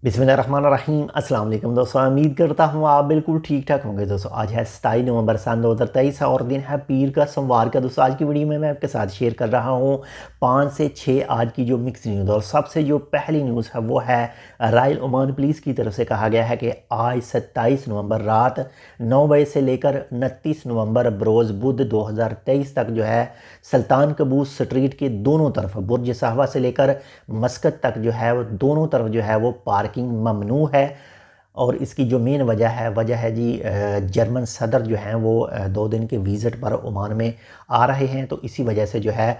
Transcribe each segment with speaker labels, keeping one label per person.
Speaker 1: बिस्मिल्लाहिर्रहमानिर्रहीम। अस्सलाम वालेकुम दोस्तों, उम्मीद करता हूँ आप बिल्कुल ठीक ठाक होंगे। दोस्तों आज है 27 नवंबर सन 2023 और दिन है पीर का सोमवार का। दोस्तों आज की वीडियो में मैं आपके साथ शेयर कर रहा हूँ 5 से 6 आज की जो मिक्स न्यूज़। और सबसे जो पहली न्यूज़ है वो है रॉयल ओमान पुलिस की तरफ से कहा गया है कि आज 27 नवंबर रात 9 बजे से लेकर 29 नवंबर बरोज़ बुध 2023 तक जो है सुल्तान कबूस स्ट्रीट के दोनों तरफ बुर्ज साहबा से लेकर मस्कत तक जो है वो दोनों तरफ जो है वो पार्किंग ममनू है। और इसकी जो मेन वजह है जी जर्मन सदर जो हैं वो 2 दिन के विज़िट पर ओमान में आ रहे हैं। तो इसी वजह से जो है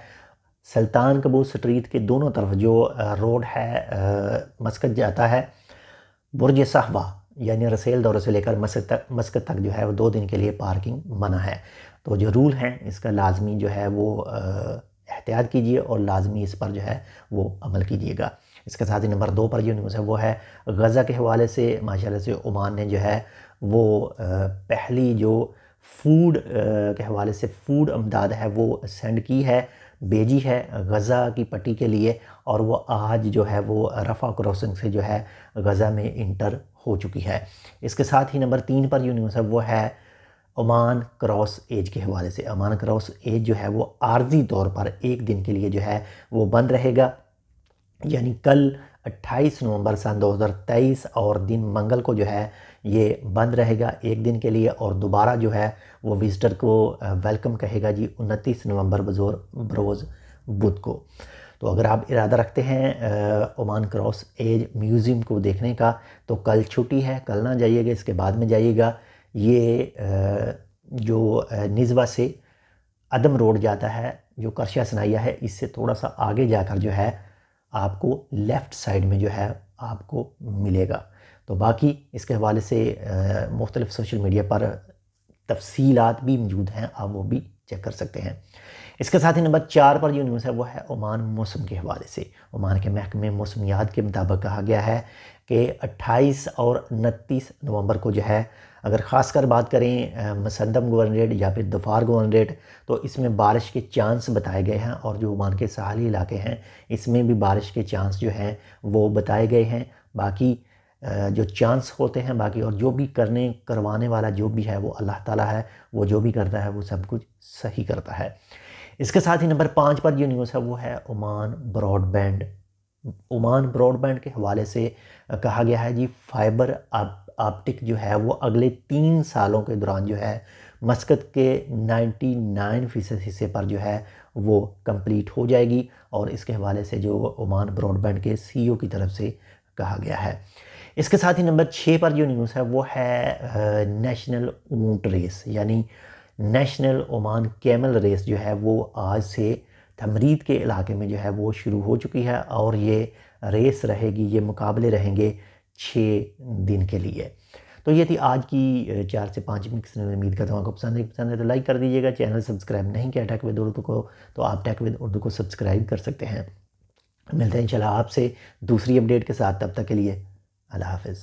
Speaker 1: सुल्तान कबूस स्ट्रीट के दोनों तरफ जो रोड है मस्कत जाता है बुर्ज साहबा यानी रसेल दौरे से लेकर मस्कत तक जो है वो 2 दिन के लिए पार्किंग मना है। तो जो रूल हैं इसका लाजमी जो है वो एहतियात कीजिए और लाजमी इस पर जो है वो अमल कीजिएगा। इसके साथ ही नंबर 2 पर जो न्यूज़ है वो है गज़ा के हवाले से। माशाल्लाह से ओमान ने जो है वो पहली जो फूड के हवाले से फूड अमदाद है वो सेंड की है, भेजी है गज़ा की पट्टी के लिए। और वो आज जो है वो रफ़ा क्रॉसिंग से जो है गज़ा में इंटर हो चुकी है। इसके साथ ही नंबर 3 पर जो न्यूज़ है वो है ओमान क्रॉस एज के हवाले से। ओमान क्रॉस एज जो है वो आर्जी तौर पर 1 दिन के लिए जो है वो बंद रहेगा, यानी कल 28 नवंबर सन 2023 और दिन मंगल को जो है ये बंद रहेगा 1 दिन के लिए। और दोबारा जो है वो विज़िटर को वेलकम कहेगा जी 29 नवंबर बरोज़ बुध को। तो अगर आप इरादा रखते हैं ओमान क्रॉस एज म्यूज़ियम को देखने का तो कल छुट्टी है, कल ना जाइएगा, इसके बाद में जाइएगा। ये जो निज़वा से अदम रोड जाता है जो करशा सनाइया है, इससे थोड़ा सा आगे जाकर जो है आपको लेफ़्ट साइड में जो है आपको मिलेगा। तो बाकी इसके हवाले से मुख्तलिफ़ सोशल मीडिया पर तफसीलात भी मौजूद हैं, आप वो भी चेक कर सकते हैं। इसके साथ ही नंबर 4 पर जो न्यूज़ है वो है ओमान मौसम के हवाले से। ओमान के महकमे मौसमियात के मुताबिक कहा गया है कि 28 और 29 नवंबर को जो है अगर ख़ासकर बात करें मसंदम गवर्नरेट या फिर दफार गवर्नरेट तो इसमें बारिश के चांस बताए गए हैं। और जो ओमान के साहली इलाके हैं इसमें भी बारिश के चांस जो हैं वो बताए गए हैं। बाकी जो चांस होते हैं बाकी और जो भी करवाने वाला जो भी है वो अल्लाह ताला है, वो जो भी करता है वो सब कुछ सही करता है। इसके साथ ही नंबर 5 पर जो न्यूज़ है वो है ओमान ब्रॉडबैंड। ओमान ब्रॉडबैंड के हवाले से कहा गया है जी फाइबर ऑप्टिक जो है वो अगले 3 सालों के दौरान जो है मस्कत के 99% हिस्से पर जो है वो कंप्लीट हो जाएगी। और इसके हवाले से जो ओमान ब्रॉडबैंड के CEO की तरफ से कहा गया है। इसके साथ ही नंबर 6 पर जो न्यूज़ है वो है नेशनल ऊंट रेस यानी नेशनल ओमान कैमल रेस जो है वो आज से तमरीद के इलाके में जो है वो शुरू हो चुकी है। और ये रेस रहेगी, ये मुकाबले रहेंगे 6 दिन के लिए। तो ये थी आज की 4 से 5 मिक्स न्यूज़। उम्मीद करता हूँ आपको पसंद है तो लाइक कर दीजिएगा। चैनल सब्सक्राइब नहीं किया टेक विद उर्दू को तो आप टेक विद उर्दू को सब्सक्राइब कर सकते हैं। मिलते हैं इंशाल्लाह आपसे दूसरी अपडेट के साथ, तब तक के लिए अल्लाह हाफ़िज़।